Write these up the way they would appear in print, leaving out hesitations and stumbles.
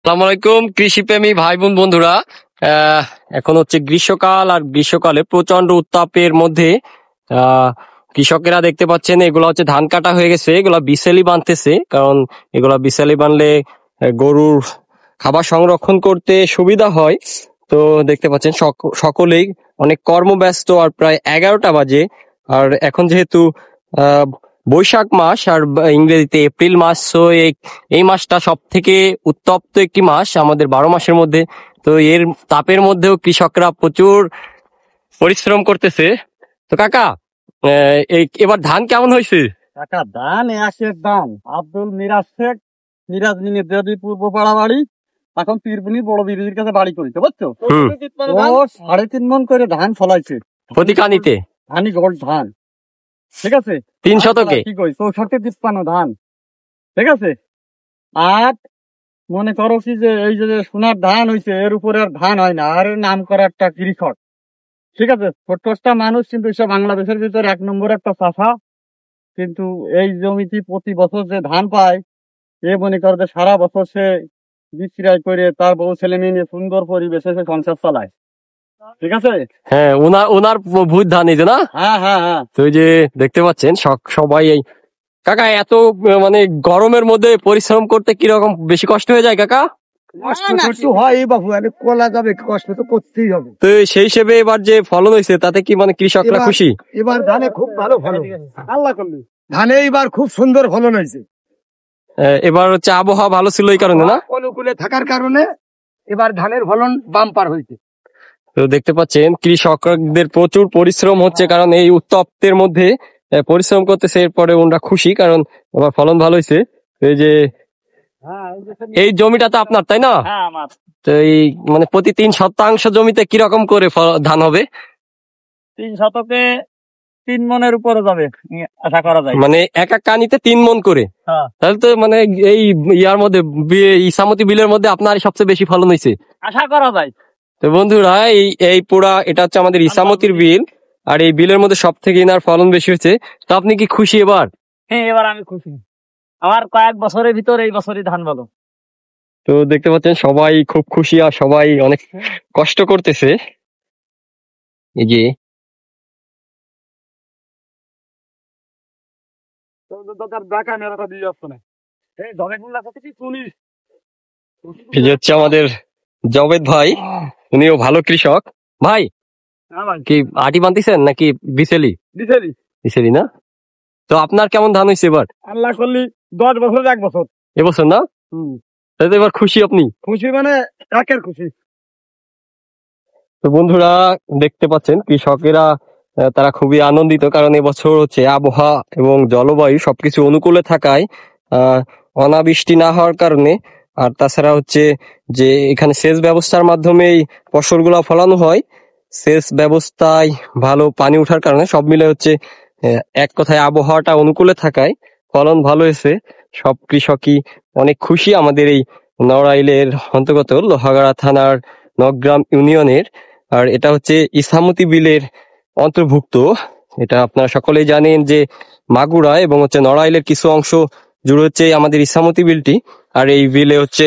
আসসালামু আলাইকুম কৃষি প্রেমী ভাই বোন বন্ধুরা। এখন হচ্ছে গ্রীষ্মকাল, আর গ্রীষ্মকালে প্রচন্ড উত্তাপের মধ্যে কৃষকেরা দেখতে পাচ্ছেন এগুলা হচ্ছে ধান কাটা হয়ে গেছে, এগুলা বিসেলি বানতেছে। কারণ এগুলা বিসেলি বানলে গরুর খাবার সংরক্ষণ করতে সুবিধা হয়। তো দেখতে পাচ্ছেন সকলেই অনেক কর্মব্যস্ত, আর প্রায় 11টা বাজে। আর এখন যেহেতু আহ বৈশাখ মাস, আর ইংরেজিতে এপ্রিল মাস, তো এই মাসটা সব থেকে উত্তপ্ত একটি মাস আমাদের 12 মাসের মধ্যে। তো এর তাপের মধ্যেও কৃষকরা প্রচুর পরিশ্রম করতেছে। তো কাকা, এবার ধান কেমন হয়েছে? কাকা ধান এসের দাম আব্দুল মিরাজ শেখ, মিরাজ নিয়ে দেবী পূর্ব পাড়া বাড়ি, এখন পীরবনি বড় বিরোধীর কাছে বাড়ি করেছে, বুঝছো? ও 3.5 মন করে ধান ফলাইছে প্রতি কানিতে। ধানি গোল্ড ধান, ঠিক আছে? 3 শতকে কি কই 64-53 ধান, ঠিক আছে? আর মনে করো কি যে এই যে সোনার ধান হইছে, এর উপরে আর ধান হয় না, আর এর নাম করা একটা কৃষক, ঠিক আছে? ছোট্টটা মানুষ, কিন্তু সে বাংলাদেশের ভিতরে 1 নম্বর একটা চাষা। কিন্তু এই জমিতে প্রতি বছর যে ধান পায়, এ মনে করে যে সারা বছর সে বিক্রয় করে তার বউ ছেলে মেয়ে নিয়ে সুন্দর পরিবেশে সে সংসার চালায়, ঠিক আছে? হ্যাঁ, ওনার ভূত ধান এই যে না। হ্যাঁ হ্যাঁ হ্যাঁ। তো এই যে দেখতে পাচ্ছেন সবাই এই কাকা এত মানে গরমের মধ্যে পরিশ্রম করতে কিরকম বেশি কষ্ট হয়ে যায় কাকা? কষ্ট হয় বাবু, কলা যাবে, কষ্ট তো করতেই হবে। তো সেই হিসেবে এবার যে ফলন হয়েছে তাতে কি মানে কৃষকরা খুশি? এবার ধানে খুব ভালো ফলন, আল্লাহ করলি ধানে এবার খুব সুন্দর ফলন হয়েছে। এবার হচ্ছে আবহাওয়া ভালো ছিল এই কারণে না, অনুকূলে থাকার কারণে এবার ধানের ফলন বাম্পার হয়েছে। তো দেখতে পাচ্ছেন কৃষকদের প্রচুর পরিশ্রম হচ্ছে, কারণ এই উত্তপ্তের মধ্যে পরিশ্রম করতেছে। এরপরে ওনারা খুশি কারণ এবার ফলন ভালো হয়েছে। এই যে এই জমিটা তো আপনার, তাই না? হ্যাঁ আমার। তো এই মানে প্রতি 3 শতাংশ জমিতে কিরকম করে ধান হবে? 3 শতকে 3 মনের উপরে যাবে আশা করা যায়। মানে এক কানিতে 3 মন করে? হ্যাঁ। তাহলে তো মানে এই ইয়ার মধ্যে ইসামতি বিলের মধ্যে আপনার সবচেয়ে বেশি ফলন হয়েছে আশা করা যায়। তো বন্ধুরা, এই পুরা এটা হচ্ছে আমাদের ইসামতির বিল, আর এই বিলের মধ্যে সব থেকে ইনার ফলন বেশি হয়েছে। তো আপনি কি খুশি এবার? হ্যাঁ, এবার আমি খুশি। আমার কয়েক বছরের ভিতর এই বছরই ধান ভালো। তো দেখতে পাচ্ছেন সবাই খুব খুশি, আর সবাই অনেক কষ্ট করতেছে। এই যে এই যে হচ্ছে আমাদের জবেদ ভাই, উনিও ভালো কৃষক। ভাই কি আটি বানতেছেন নাকি বিসেলি? বিসেলি না? তো আপনার কেমন ধান হয়েছে এবার? আল্লাহ করলি 10 বছর 1 বছর এবছর না? তাহলে তো এবার খুশি আপনি? খুশি মানে একের খুশি। তো বন্ধুরা দেখতে পাচ্ছেন কৃষকেরা তারা খুবই আনন্দিত, কারণ এবছর হচ্ছে আবহাওয়া এবং জলবায়ু সবকিছু অনুকূলে থাকায়, অনাবৃষ্টি না হওয়ার কারণে, আর তাছাড়া হচ্ছে যে এখানে সেচ ব্যবস্থার মাধ্যমেই ফসলগুলা ফলানো হয়, সেচ ব্যবস্থায় ভালো পানি ওঠার কারণে সব মিলে হচ্ছে এক কথায় আবহাওয়াটা অনুকূলে থাকায় ফলন ভালো হয়েছে। সব কৃষকই অনেক খুশি আমাদের এই নড়াইলের অন্তর্গত লোহাগাড়া থানার নগ্রাম ইউনিয়নের। আর এটা হচ্ছে ইসামতি বিলের অন্তর্ভুক্ত। এটা আপনারা সকলেই জানেন যে মাগুরা এবং হচ্ছে নড়াইলের কিছু অংশ জুড়ে হচ্ছে আমাদের ইসামতি বিলটি। আর এই বিলে হচ্ছে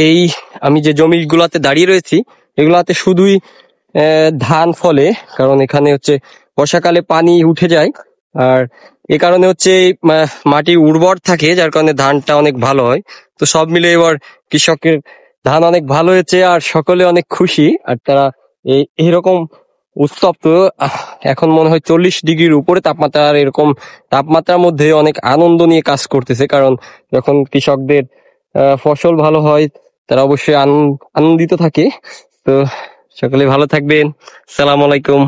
এই আমি যে জমিগুলাতে দাঁড়িয়ে রয়েছি, এগুলাতে শুধুই ধান ফলে, কারণ এখানে হচ্ছে বর্ষাকালে পানি উঠে যায়, আর এ কারণে হচ্ছে মাটি উর্বর থাকে, যার কারণে ধানটা অনেক ভালো হয়। তো সব মিলে এবার কৃষকের ধান অনেক ভালো হয়েছে, আর সকলে অনেক খুশি। আর তারা এইরকম উত্তপ্ত, এখন মনে হয় 40 ডিগ্রির উপরে তাপমাত্রা, আর এরকম তাপমাত্রার মধ্যে অনেক আনন্দ নিয়ে কাজ করতেছে। কারণ যখন কৃষকদের ফসল ভালো হয় তারা অবশ্যই আনন্দিত থাকে। তো সকলে ভালো থাকবেন। আসসালামু আলাইকুম।